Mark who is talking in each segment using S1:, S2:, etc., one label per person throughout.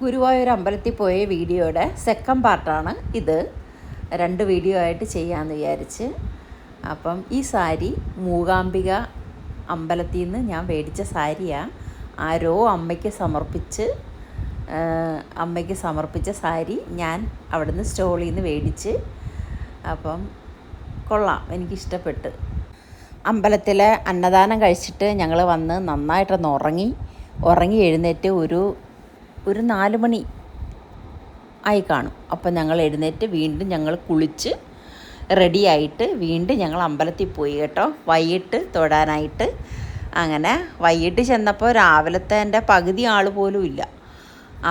S1: ഗുരുവായൂർ അമ്പലത്തിൽ പോയ വീഡിയോയുടെ സെക്കൻഡ് പാർട്ടാണ് ഇത്. 2 വീഡിയോ ആയിട്ട് ചെയ്യാമെന്ന് വിചാരിച്ച്. അപ്പം ഈ സാരി മൂകാംബിക അമ്പലത്തിൽ നിന്ന് ഞാൻ മേടിച്ച സാരിയാണ്. ആരോ അമ്മയ്ക്ക് സമർപ്പിച്ച സാരി ഞാൻ അവിടുന്ന് സ്റ്റോളിൽ നിന്ന് മേടിച്ച്. അപ്പം കൊള്ളാം, എനിക്കിഷ്ടപ്പെട്ട്. അമ്പലത്തിലെ അന്നദാനം കഴിച്ചിട്ട് ഞങ്ങൾ വന്ന് നന്നായിട്ടൊന്ന് ഉറങ്ങി എഴുന്നേറ്റ് ഒരു 4 മണി ആയി കാണും. അപ്പം ഞങ്ങൾ എഴുന്നേറ്റ് വീണ്ടും ഞങ്ങൾ കുളിച്ച് റെഡിയായിട്ട് വീണ്ടും ഞങ്ങൾ അമ്പലത്തിൽ പോയി കേട്ടോ, വൈകിട്ട് തൊഴാനായിട്ട്. അങ്ങനെ വൈകിട്ട് ചെന്നപ്പോൾ രാവിലത്തെ എൻ്റെ പകുതി ആൾ പോലും ഇല്ല.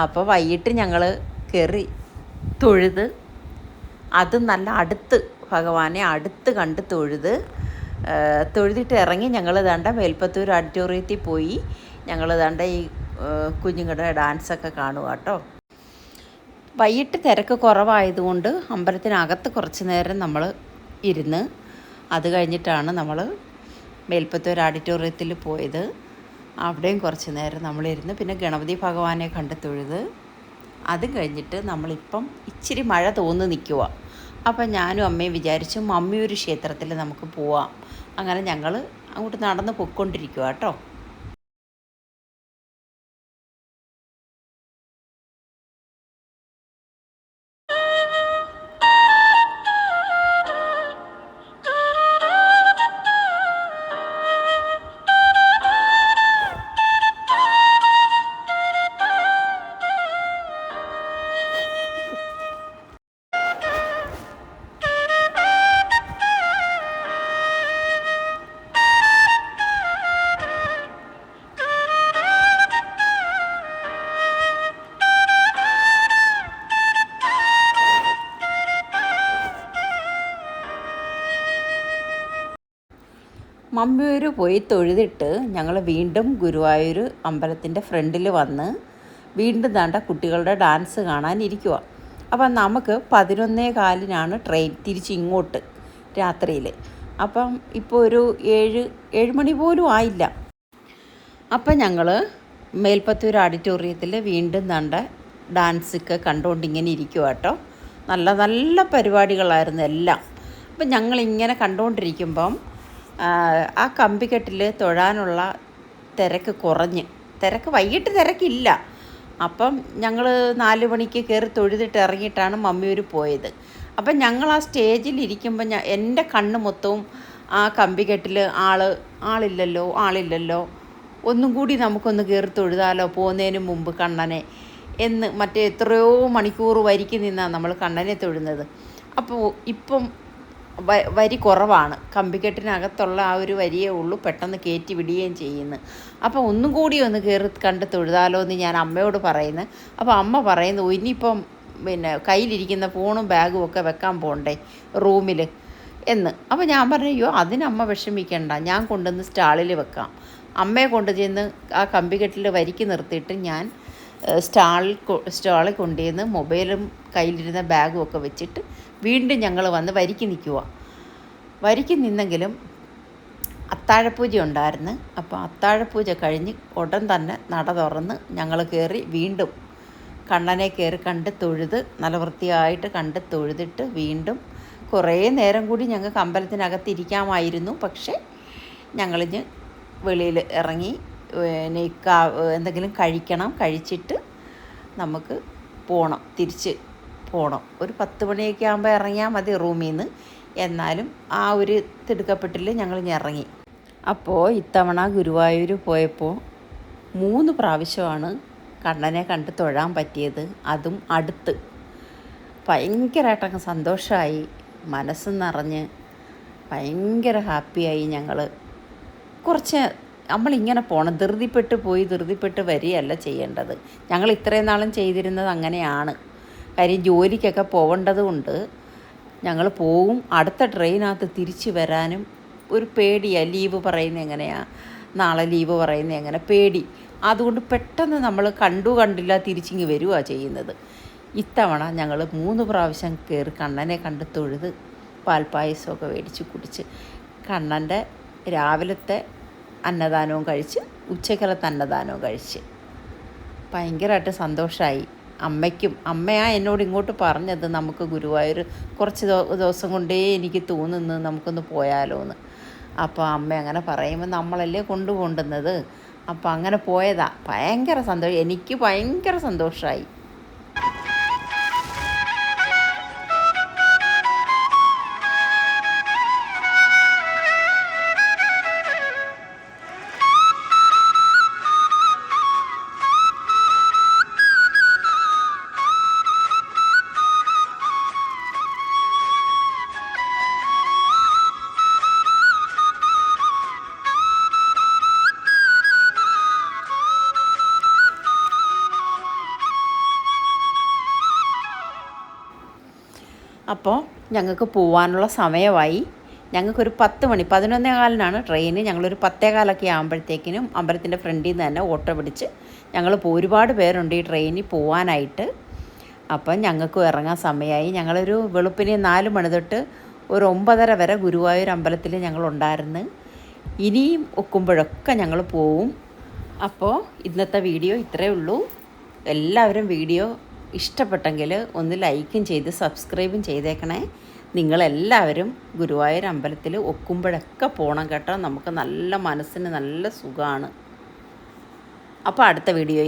S1: അപ്പോൾ വൈകിട്ട് ഞങ്ങൾ കയറി തൊഴുത്, അത് നല്ല അടുത്ത് ഭഗവാനെ അടുത്ത് കണ്ട് തൊഴുതിട്ട് ഇറങ്ങി ഞങ്ങൾ ദാണ്ട മേൽപ്പത്തൂർ ഓഡിറ്റോറിയത്തിൽ പോയി. ഞങ്ങൾ ദാണ്ട ഈ കുഞ്ഞുങ്ങളുടെ ഡാൻസൊക്കെ കാണുക കേട്ടോ. വൈകിട്ട് തിരക്ക് കുറവായതുകൊണ്ട് അമ്പലത്തിനകത്ത് കുറച്ച് നേരം നമ്മൾ ഇരുന്ന്, അത് കഴിഞ്ഞിട്ടാണ് നമ്മൾ മേൽപ്പത്തൂർ ഓഡിറ്റോറിയത്തിൽ പോയത്. അവിടെയും കുറച്ച് നേരം നമ്മളിരുന്ന് പിന്നെ ഗണപതി ഭഗവാനെ കണ്ട് തൊഴുത്. അത് കഴിഞ്ഞിട്ട് നമ്മളിപ്പം ഇച്ചിരി മഴ തോന്നി നിൽക്കുക. അപ്പം ഞാനും അമ്മയും വിചാരിച്ചു മമ്മിയൂർ ക്ഷേത്രത്തിൽ നമുക്ക് പോവാം. അങ്ങനെ ഞങ്ങൾ അങ്ങോട്ട് നടന്ന് പൊയ്ക്കൊണ്ടിരിക്കുക കേട്ടോ. മമ്മിയൂർ പോയി തൊഴുതിട്ട് ഞങ്ങൾ വീണ്ടും ഗുരുവായൂർ അമ്പലത്തിൻ്റെ ഫ്രണ്ടിൽ വന്ന് വീണ്ടും ദാണ്ട കുട്ടികളുടെ ഡാൻസ് കാണാനിരിക്കുക. അപ്പം നമുക്ക് 11:15 ട്രെയിൻ തിരിച്ച് ഇങ്ങോട്ട് രാത്രിയിൽ. അപ്പം ഇപ്പോൾ ഒരു 7 മണി പോലും ആയില്ല. അപ്പം ഞങ്ങൾ മേൽപ്പത്തൂർ ഓഡിറ്റോറിയത്തിൽ വീണ്ടും ദാണ്ട ഡാൻസൊക്കെ കണ്ടുകൊണ്ടിങ്ങനെ ഇരിക്കുക കേട്ടോ. നല്ല നല്ല പരിപാടികളായിരുന്നു എല്ലാം. അപ്പം ഞങ്ങളിങ്ങനെ കണ്ടുകൊണ്ടിരിക്കുമ്പം ആ കമ്പിക്കെട്ടിൽ തൊഴാനുള്ള തിരക്ക് വൈകിട്ട് തിരക്കില്ല. അപ്പം ഞങ്ങൾ 4 മണിക്ക് കയറി തൊഴുതിട്ട് ഇറങ്ങിയിട്ടാണ് മമ്മിയൂർ പോയത്. അപ്പം ഞങ്ങൾ ആ സ്റ്റേജിലിരിക്കുമ്പോൾ എൻ്റെ കണ്ണ് മൊത്തവും ആ കമ്പിക്കെട്ടിൽ ആളില്ലല്ലോ, ഒന്നും കൂടി നമുക്കൊന്ന് കയറി തൊഴുതാലോ പോകുന്നതിന് മുമ്പ് കണ്ണനെ എന്ന്. മറ്റേ എത്രയോ മണിക്കൂർ വരിക്ക് നിന്നാണ് നമ്മൾ കണ്ണനെ തൊഴുന്നത്. അപ്പോൾ ഇപ്പം വരി കുറവാണ്, കമ്പിക്കെട്ടിനകത്തുള്ള ആ ഒരു വരിയേ ഉള്ളൂ, പെട്ടെന്ന് കയറ്റി വിടുകയും ചെയ്യുന്നു. അപ്പോൾ ഒന്നും കൂടി ഒന്ന് കയറി കണ്ട് തൊഴുതാലോ എന്ന് ഞാൻ അമ്മയോട് പറയുന്നു. അപ്പോൾ അമ്മ പറയുന്നു ഇനിയിപ്പം പിന്നെ കയ്യിലിരിക്കുന്ന ഫോണും ബാഗും ഒക്കെ വെക്കാൻ പോകണ്ടേ റൂമിൽ എന്ന്. അപ്പോൾ ഞാൻ പറഞ്ഞു അയ്യോ അതിനമ്മ വിഷമിക്കണ്ട, ഞാൻ കൊണ്ടുവന്ന് സ്റ്റാളിൽ വെക്കാം. അമ്മയെ കൊണ്ട് ചെന്ന് ആ കമ്പിക്കെട്ടിൽ വരിക്ക് നിർത്തിയിട്ട് ഞാൻ സ്റ്റാളിൽ കൊണ്ടുവന്ന് മൊബൈലും കയ്യിലിരുന്ന ബാഗും ഒക്കെ വെച്ചിട്ട് വീണ്ടും ഞങ്ങൾ വന്ന് വരിക്ക് നിന്നെങ്കിലും അത്താഴപ്പൂജ ഉണ്ടായിരുന്നു. അപ്പോൾ അത്താഴപ്പൂജ കഴിഞ്ഞ് ഉടൻ തന്നെ നട തുറന്ന് ഞങ്ങൾ കയറി വീണ്ടും കണ്ണനെ കയറി കണ്ട് തൊഴുത് നല്ല വൃത്തിയായിട്ട് കണ്ട് തൊഴുതിട്ട് വീണ്ടും കുറേ നേരം കൂടി ഞങ്ങൾക്ക് അമ്പലത്തിനകത്തിരിക്കാമായിരുന്നു. പക്ഷേ ഞങ്ങളിഞ്ഞ് വെളിയിൽ ഇറങ്ങി എന്തെങ്കിലും കഴിച്ചിട്ട് നമുക്ക് തിരിച്ച് പോകണം. ഒരു 10 മണിയൊക്കെ ആകുമ്പോൾ ഇറങ്ങിയാൽ മതി റൂമിൽ നിന്ന്. എന്നാലും ആ ഒരു തിടുക്കപ്പെട്ടിൽ ഞങ്ങൾ ഇറങ്ങി. അപ്പോൾ ഇത്തവണ ഗുരുവായൂർ പോയപ്പോൾ 3 പ്രാവശ്യമാണ് കണ്ണനെ കണ്ട് തൊഴാൻ പറ്റിയത്. അതും അടുത്ത്. ഭയങ്കരമായിട്ടങ്ങ് സന്തോഷമായി, മനസ്സ് നിറഞ്ഞ് ഭയങ്കര ഹാപ്പിയായി. ഞങ്ങൾ കുറച്ച് നമ്മളിങ്ങനെ പോകണം, ധൃതിപ്പെട്ട് വരികയല്ല ചെയ്യേണ്ടത്. ഞങ്ങൾ ഇത്രയും നാളും ചെയ്തിരുന്നത് അങ്ങനെയാണ്. കാര്യം ജോലിക്കൊക്കെ പോകേണ്ടതുകൊണ്ട് ഞങ്ങൾ പോവും. അടുത്ത ട്രെയിനകത്ത് തിരിച്ച് വരാനും ഒരു പേടിയാണ്. ലീവ് പറയുന്നത് എങ്ങനെയാണ്, നാളെ ലീവ് പറയുന്നത് എങ്ങനെ, പേടി. അതുകൊണ്ട് പെട്ടെന്ന് നമ്മൾ കണ്ടില്ല തിരിച്ചിങ്ങ് വരികയാണ് ചെയ്യുന്നത്. ഇത്തവണ ഞങ്ങൾ 3 പ്രാവശ്യം കയറി കണ്ണനെ കണ്ട് തൊഴുത് പാൽപ്പായസമൊക്കെ മേടിച്ച് കുടിച്ച് കണ്ണൻ്റെ രാവിലത്തെ അന്നദാനവും കഴിച്ച് ഉച്ചക്കലത്തെ അന്നദാനവും കഴിച്ച് ഭയങ്കരമായിട്ട് സന്തോഷമായി. അമ്മയാ എന്നോട് ഇങ്ങോട്ട് പറഞ്ഞത് നമുക്ക് ഗുരുവായൂർ കുറച്ച് ദിവസം കൊണ്ടേ എനിക്ക് തോന്നുന്നു നമുക്കൊന്ന് പോയാലോ എന്ന്. അപ്പോൾ അമ്മ അങ്ങനെ പറയുമ്പോൾ നമ്മളല്ലേ കൊണ്ടുപോകുന്നത്. അപ്പോൾ അങ്ങനെ പോയതാ. ഭയങ്കര സന്തോഷം, എനിക്ക് ഭയങ്കര സന്തോഷമായി. അപ്പോൾ ഞങ്ങൾക്ക് പോവാനുള്ള സമയമായി. ഞങ്ങൾക്കൊരു 10 മണി 11:15 ട്രെയിന്. ഞങ്ങളൊരു 10:15 ആകുമ്പോഴത്തേക്കിനും അമ്പലത്തിൻ്റെ ഫ്രണ്ടിൽ നിന്ന് തന്നെ ഓട്ടോ പിടിച്ച് ഞങ്ങൾ ഒരുപാട് പേരുണ്ട് ഈ ട്രെയിനിൽ പോവാനായിട്ട്. അപ്പം ഞങ്ങൾക്കും ഇറങ്ങാൻ സമയമായി. ഞങ്ങളൊരു വെളുപ്പിന് 4 മണി തൊട്ട് ഒരു 9:30 വരെ ഗുരുവായൂർ അമ്പലത്തിൽ ഞങ്ങളുണ്ടായിരുന്നു. ഇനിയും ഒക്കുമ്പോഴൊക്കെ ഞങ്ങൾ പോവും. അപ്പോൾ ഇന്നത്തെ വീഡിയോ ഇത്രയേ ഉള്ളൂ. എല്ലാവരും വീഡിയോ ഇഷ്ടപ്പെട്ടെങ്കിൽ ഒന്ന് ലൈക്കും ചെയ്ത് സബ്സ്ക്രൈബും ചെയ്തേക്കണേ. നിങ്ങളെല്ലാവരും ഗുരുവായൂർ അമ്പലത്തിൽ ഒക്കുമ്പോഴൊക്കെ പോകണം കേട്ടോ. നമുക്ക് നല്ല മനസ്സിന് നല്ല സുഖമാണ്. അപ്പോൾ അടുത്ത വീഡിയോ